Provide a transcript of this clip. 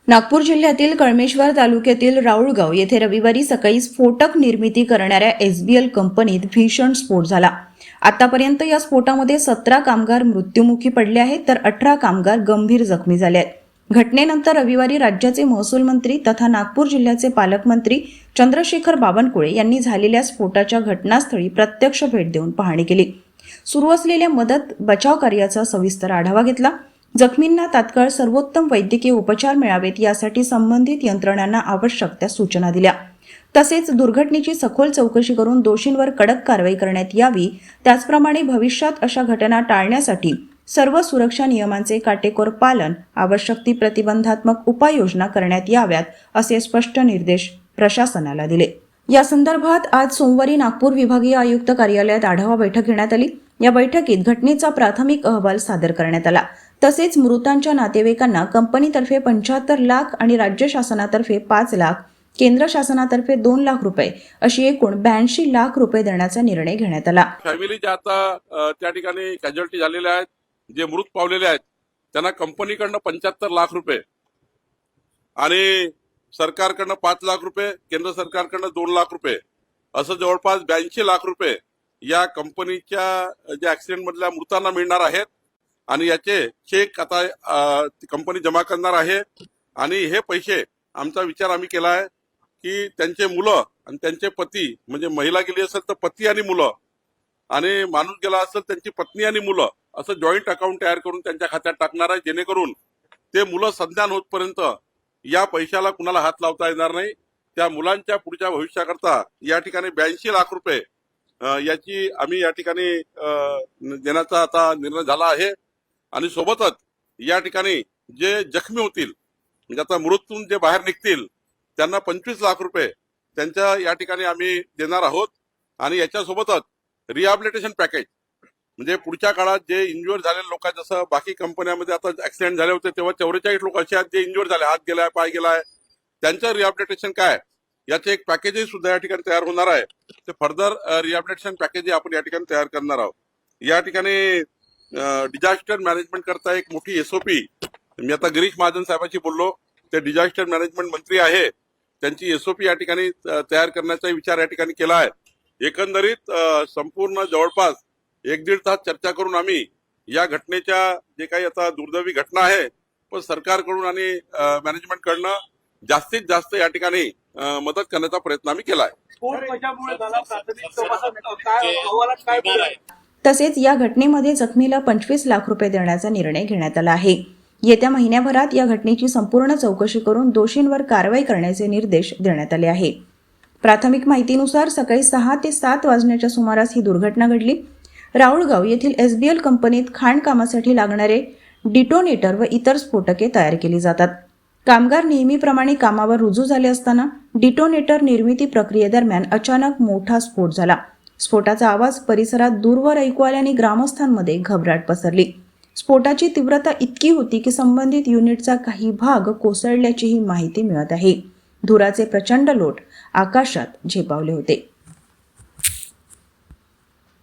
नागपूर जिल्ह्यातील कळमेश्वर तालुक्यातील राऊळगाव येथे रविवारी सकाळी स्फोटक निर्मिती करणाऱ्या एसबीएल कंपनीत भीषण स्फोट झाला। आतापर्यंत या स्फोटामध्ये 17 कामगार मृत्युमुखी पडले आहेत, तर 18 कामगार गंभीर जखमी झाले आहेत। घटनेनंतर रविवारी राज्याचे महसूल मंत्री तथा नागपूर जिल्ह्याचे पालकमंत्री चंद्रशेखर बावनकुळे यांनी झालेल्या स्फोटाच्या घटनास्थळी प्रत्यक्ष भेट देऊन पाहणी केली। सुरू असलेल्या मदत बचाव कार्याचा सविस्तर आढावा घेतला। जखमींना तात्काळ सर्वोत्तम वैद्यकीय उपचार मिळावेत यासाठी संबंधित यंत्रणांना आवश्यक त्या सूचना दिल्या। तसेच दुर्घटनेची सखोल चौकशी करून दोषींवर कडक कारवाई करण्यात यावी। त्याचप्रमाणे भविष्यात अशा घटना टाळण्यासाठी सर्व सुरक्षा नियमांचे काटेकोर पालन, आवश्यक ती प्रतिबंधात्मक उपाययोजना करण्यात याव्यात असे स्पष्ट निर्देश प्रशासनाला दिले। या संदर्भात आज सोमवारी नागपूर विभागीय आयुक्त कार्यालयात आढावा बैठक घेण्यात आली। या बैठकीत घटनेचा प्राथमिक अहवाल सादर करण्यात आला। तसेच मृतांच्या नातेवाईकांना कंपनीतर्फे 75 लाख आणि राज्य शासनातर्फे 5 लाख, केंद्र शासनातर्फे 2 लाख रुपये अशी एकूण 82 लाख रुपये देण्याचा निर्णय घेण्यात आला। फॅमिलीच्या आता त्या ठिकाणी कॅज्युअल्टी झालेल्या आहेत, जे मृत पावलेले आहेत त्यांना कंपनीकडनं 75 लाख रुपये आणि सरकारकडनं 5 लाख रुपये, केंद्र सरकारकडनं 2 लाख रुपये असं जवळपास 82 लाख रुपये या कंपनीच्या ज्या ऍक्सिडेंट मधल्या मृतांना मिळणार आहेत आणि याचे चेक आता कंपनी जमा करणार आहे। आणि हे पैसे आमचा विचार आम्ही केला आहे की त्यांचे मुलं आणि त्यांचे पती, म्हणजे महिला गेली असेल तर पती आणि मुलं, आणि माणूस गेला असेल त्यांची पत्नी आणि मुलं, असं जॉईंट अकाउंट तयार करून त्यांच्या खात्यात टाकणार आहे, जेणेकरून ते मुलं संधान होतपर्यंत या पैशाला कुणाला हात लावता येणार नाही। त्या मुलांच्या पुढच्या भविष्याकरता या ठिकाणी 82 लाख रुपये याची आम्ही या ठिकाणी देण्याचा आता निर्णय झाला आहे। आणि सोबतच या ठिकाणी जे जखमी होतील, म्हणजे आता मृत्यूतून जे बाहेर निघतील त्यांना 25 लाख रुपये त्यांच्या या ठिकाणी आम्ही देणार आहोत। आणि याच्यासोबतच रिहॅबिलिटेशन पॅकेज, म्हणजे पुढच्या काळात जे इंज्युअर झालेले लोक, जसं बाकी कंपन्यांमध्ये आता ऍक्सिडेंट झाले होते तेव्हा 44 लोक असे आहेत जे इंज्युअर झाले, हात गेलाय, पाय गेलाय, त्यांचं रिहॅबिलिटेशन काय याचे एक पॅकेजही सुद्धा या ठिकाणी तयार होणार आहे। ते फर्दर रिहॅबिलिटेशन पॅकेज आपण या ठिकाणी तयार करणार आहोत। या ठिकाणी डिझास्टर मॅनेजमेंट करता एक मोठी एसओपी, मी आता गिरीश महाजन साहेबांशी बोललो, ते डिझास्टर मॅनेजमेंट मंत्री आहे, त्यांची एसओपी या ठिकाणी तयार करण्याचा विचार या ठिकाणी केला आहे। एकंदरीत संपूर्ण जवळपास 1-1.5 तास चर्चा करून आम्ही या घटनेच्या जे काही आता दुर्दैवी घटना आहे, पण सरकारकडून आणि मॅनेजमेंटकडनं जास्तीत जास्त या ठिकाणी मदत करण्याचा प्रयत्न आम्ही केला आहे। तसेच या घटनेमध्ये जखमीला 25 लाख रुपये देण्याचा निर्णय घेण्यात आला आहे। येत्या महिन्याभरात या घटनेची संपूर्ण चौकशी करून दोषींवर कारवाई करण्याचे निर्देश देण्यात आले आहे। प्राथमिक माहितीनुसार सकाळी 6 ते 7 वाजण्याच्या सुमारास ही दुर्घटना घडली। राऊळगाव येथील एसबीएल कंपनीत खाणकामासाठी लागणारे डिटोनेटर व इतर स्फोटके तयार केली जातात। कामगार नेहमीप्रमाणे कामावर रुजू झाले असताना डिटोनेटर निर्मिती प्रक्रियेदरम्यान अचानक मोठा स्फोट झाला। स्फोटाचा आवाज परिसरात दूरवर ऐकू आल्याने ग्रामस्थांमध्ये घबराट पसरली। स्फोटाची तीव्रता इतकी होती की संबंधित युनिटचा काही भाग कोसळल्याचीही माहिती मिळत आहे। धुराचे प्रचंड लोट आकाशात झेपावले होते।